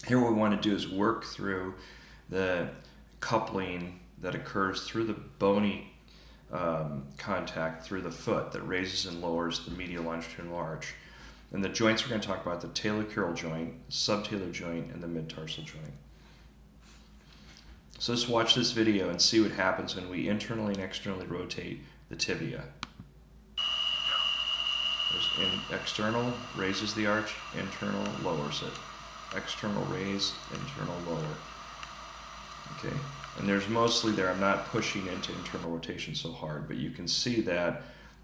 Here what we want to do is work through the coupling that occurs through the bony contact through the foot that raises and lowers the medial longitudinal arch. And the joints we're going to talk about: the talocrural joint, subtalar joint, and the mid-tarsal joint. So let's watch this video and see what happens when we internally and externally rotate the tibia. External raises the arch, internal lowers it. External raise, internal lower. Okay, and there's mostly there, I'm not pushing into internal rotation so hard, but you can see that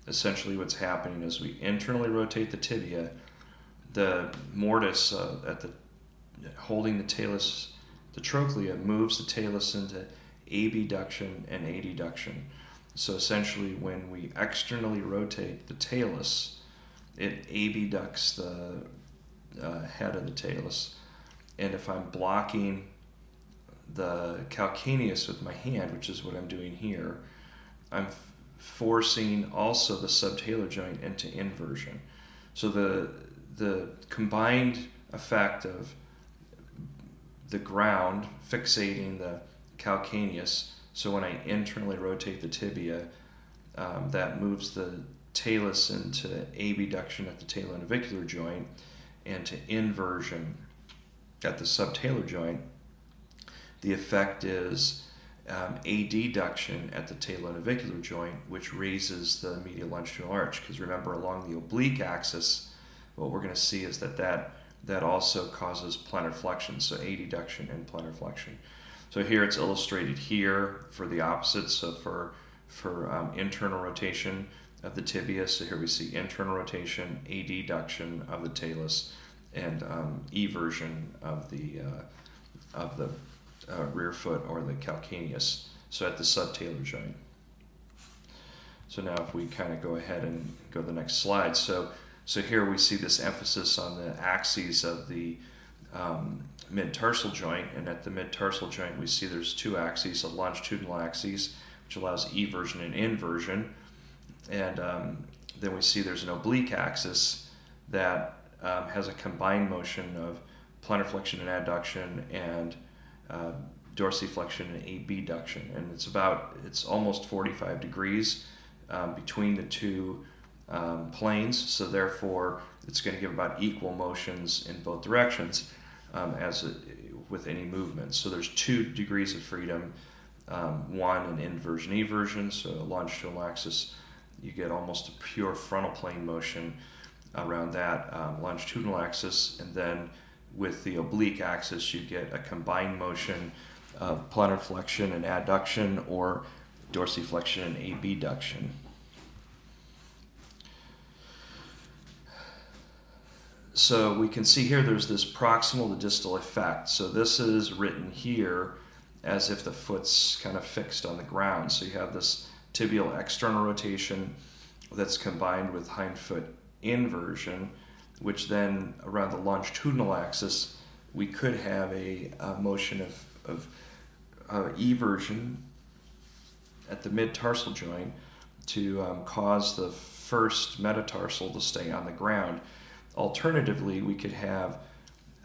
essentially what's happening is we internally rotate the tibia, the mortise holding the talus, the trochlea moves the talus into abduction and adduction. So essentially when we externally rotate the talus, it abducts the head of the talus. And if I'm blocking the calcaneus with my hand, which is what I'm doing here, I'm forcing also the subtalar joint into inversion. So the combined effect of the ground fixating the calcaneus, so when I internally rotate the tibia, that moves the talus into abduction at the talonavicular joint and to inversion at the subtalar joint. The effect is adduction at the talonavicular joint, which raises the medial longitudinal arch. Because remember, along the oblique axis, what we're going to see is that also causes plantar flexion, so adduction and plantar flexion. So here it's illustrated here for the opposite. So for internal rotation of the tibia, so here we see internal rotation, adduction of the talus, and eversion of the rear foot or the calcaneus, so at the subtalar joint. So now if we kind of go ahead and go to the next slide. So here we see this emphasis on the axes of the mid-tarsal joint, and at the mid-tarsal joint we see there's two axes, a longitudinal axis, which allows eversion and inversion, and then we see there's an oblique axis that has a combined motion of plantar flexion and adduction and dorsiflexion and abduction, and it's almost 45 degrees between the two planes, so therefore it's going to give about equal motions in both directions with any movement. So there's 2 degrees of freedom, one in inversion eversion, so longitudinal axis you get almost a pure frontal plane motion around that longitudinal axis, and then with the oblique axis you get a combined motion of plantar flexion and adduction or dorsiflexion and abduction. So we can see here there's this proximal to distal effect. So this is written here as if the foot's kind of fixed on the ground. So you have this tibial external rotation that's combined with hindfoot inversion, which then around the longitudinal axis we could have a motion of eversion at the mid-tarsal joint to cause the first metatarsal to stay on the ground. Alternatively, we could have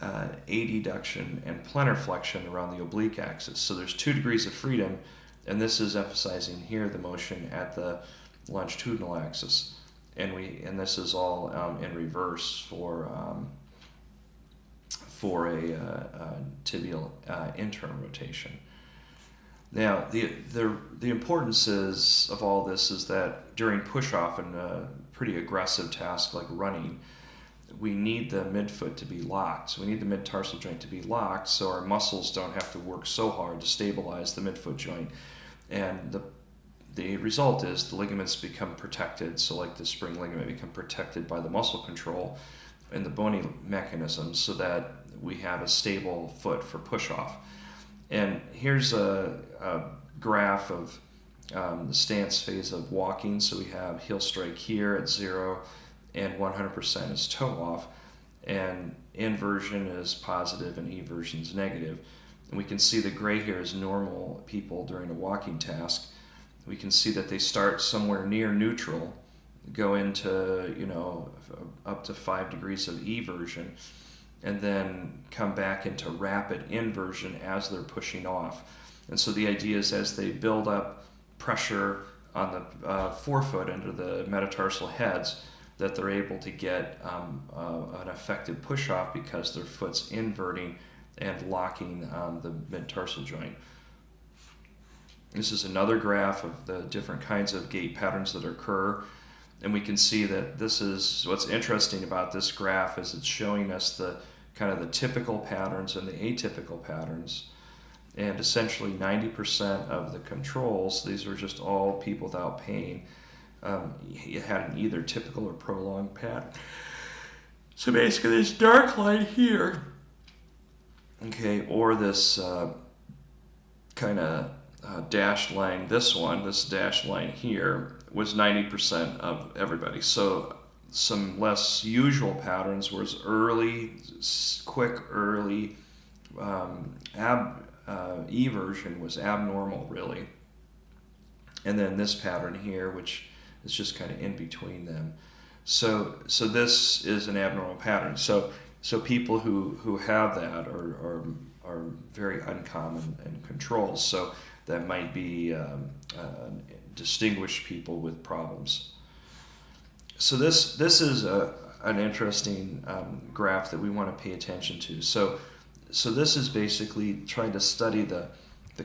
adduction and plantar flexion around the oblique axis. So there's 2 degrees of freedom, and this is emphasizing here the motion at the longitudinal axis. And this is all in reverse for a tibial internal rotation. Now, the importance of all this is that during push-off in a pretty aggressive task like running, we need the midfoot to be locked. So we need the mid-tarsal joint to be locked so our muscles don't have to work so hard to stabilize the midfoot joint. And the result is the ligaments become protected, so like the spring ligament become protected by the muscle control and the bony mechanism so that we have a stable foot for push-off. And here's a graph of the stance phase of walking. So we have heel strike here at 0 and 100% is toe off, and inversion is positive and eversion is negative. And we can see the gray here is normal people during a walking task. We can see that they start somewhere near neutral, go into up to 5 degrees of eversion, and then come back into rapid inversion as they're pushing off. And so the idea is as they build up pressure on the forefoot under the metatarsal heads, that they're able to get an effective push off because their foot's inverting and locking the mid-tarsal joint. This is another graph of the different kinds of gait patterns that occur. And we can see that this is what's interesting about this graph is it's showing us the kind of the typical patterns and the atypical patterns. And essentially 90% of the controls, these are just all people without pain, you had an either typical or prolonged pattern. So basically this dark line here, okay, or this kind of dashed line, this dashed line here, was 90% of everybody. So some less usual patterns was early, quick early eversion was abnormal, really. And then this pattern here, which is just kind of in between them. So this is an abnormal pattern. So people who have that are very uncommon in controls. So that might be distinguished people with problems. So this is an interesting graph that we want to pay attention to. So this is basically trying to study the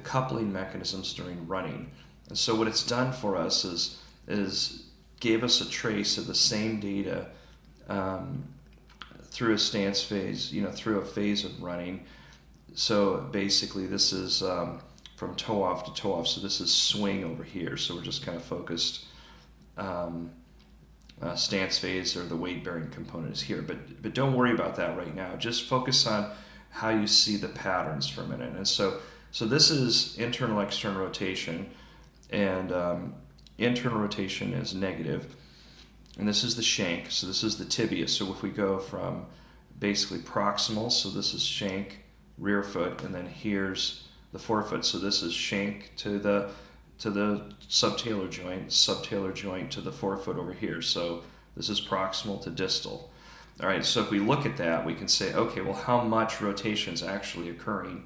coupling mechanisms during running. And so what it's done for us is gave us a trace of the same data through a stance phase, through a phase of running. So basically this is from toe off to toe off. So this is swing over here. So we're just kind of focused. Stance phase or the weight bearing component is here. But don't worry about that right now. Just focus on how you see the patterns for a minute. And so this is internal external rotation, and internal rotation is negative, and this is the shank, so this is the tibia. So if we go from basically proximal, so this is shank, rear foot, and then here's the forefoot, so this is shank to the subtalar joint to the forefoot over here. So this is proximal to distal. All right, so if we look at that, we can say, okay, well, how much rotation is actually occurring?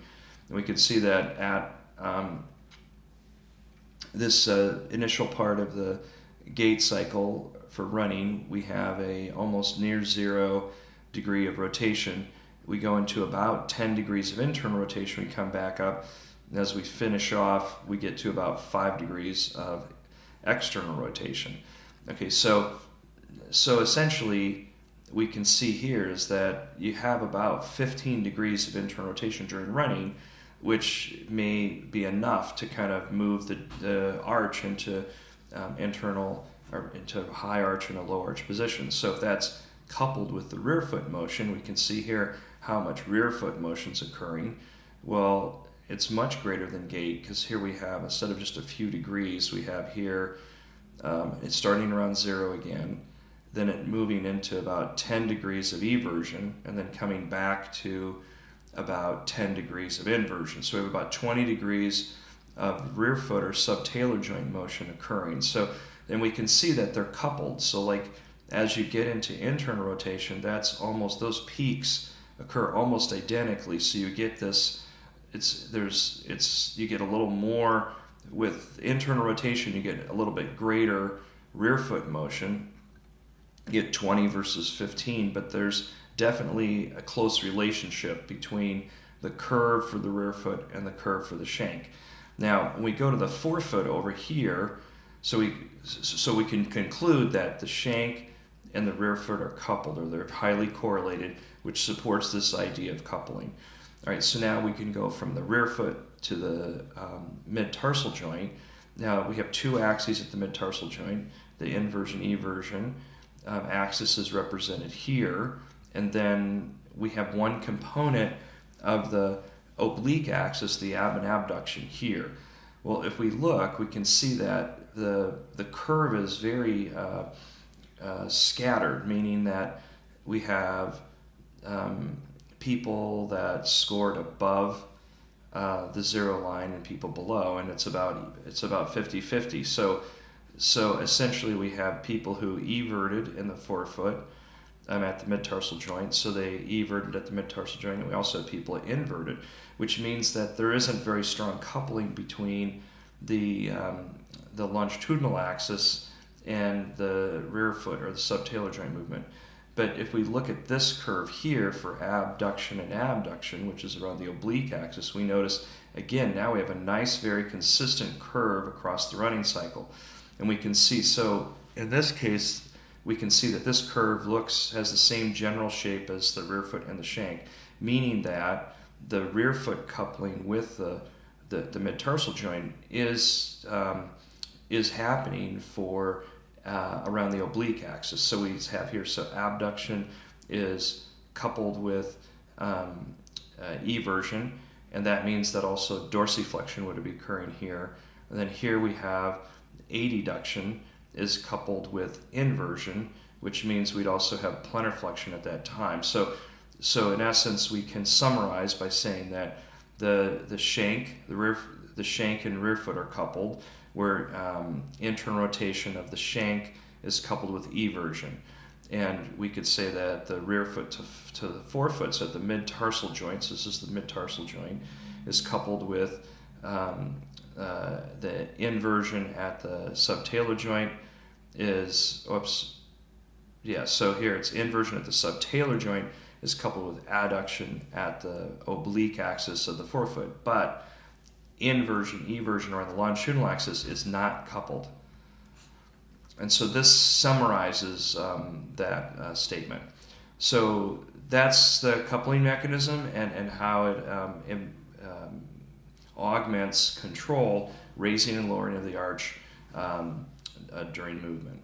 And we can see that at this initial part of the gait cycle for running, we have a almost near 0 degree of rotation. We go into about 10 degrees of internal rotation, we come back up, and as we finish off, we get to about 5 degrees of external rotation. Okay, so essentially, we can see here is that you have about 15 degrees of internal rotation during running, which may be enough to kind of move the arch into internal or into high arch and a low arch position. So if that's coupled with the rear foot motion, we can see here how much rear foot motion is occurring. Well, it's much greater than gait, because here we have, instead of just a few degrees, we have here it's starting around 0 again, then it moving into about 10 degrees of eversion, and then coming back to about 10 degrees of inversion. So we have about 20 degrees of rear foot or subtalar joint motion occurring. So then we can see that they're coupled. So like as you get into internal rotation, that's almost, those peaks occur almost identically. So you get this, you get a little more with internal rotation, you get a little bit greater rear foot motion. You get 20 versus 15, but there's definitely a close relationship between the curve for the rear foot and the curve for the shank. Now, when we go to the forefoot over here, so we can conclude that the shank and the rear foot are coupled, or they're highly correlated, which supports this idea of coupling. All right, so now we can go from the rear foot to the mid-tarsal joint. Now we have two axes at the mid-tarsal joint, the inversion, eversion. Axis is represented here, and then we have one component of the oblique axis, the ab and abduction here. Well, if we look, we can see that the curve is very scattered, meaning that we have people that scored above the 0 line and people below, and it's about 50-50. So essentially we have people who everted in the forefoot, at the mid-tarsal joint, so they everted at the mid-tarsal joint, and we also have people inverted, which means that there isn't very strong coupling between the longitudinal axis and the rear foot or the subtalar joint movement. But if we look at this curve here for abduction and abduction, which is around the oblique axis, we notice, again, now we have a nice, very consistent curve across the running cycle. And we can see, so in this case, we can see that this curve has the same general shape as the rear foot and the shank, meaning that the rear foot coupling with the mid-tarsal joint is happening for around the oblique axis. So we have here, so abduction is coupled with eversion, and that means that also dorsiflexion would be occurring here. And then here we have adduction is coupled with inversion, which means we'd also have plantar flexion at that time. So in essence, we can summarize by saying that the shank and rear foot are coupled, where internal rotation of the shank is coupled with eversion. And we could say that the rear foot to the forefoot, so at the mid-tarsal joints, this is the mid-tarsal joint, is coupled with the inversion at the subtalar joint so here it's inversion at the subtalar joint is coupled with adduction at the oblique axis of the forefoot, but eversion, or on the longitudinal axis is not coupled. And so this summarizes that statement. So that's the coupling mechanism and how it augments control, raising and lowering of the arch during movement.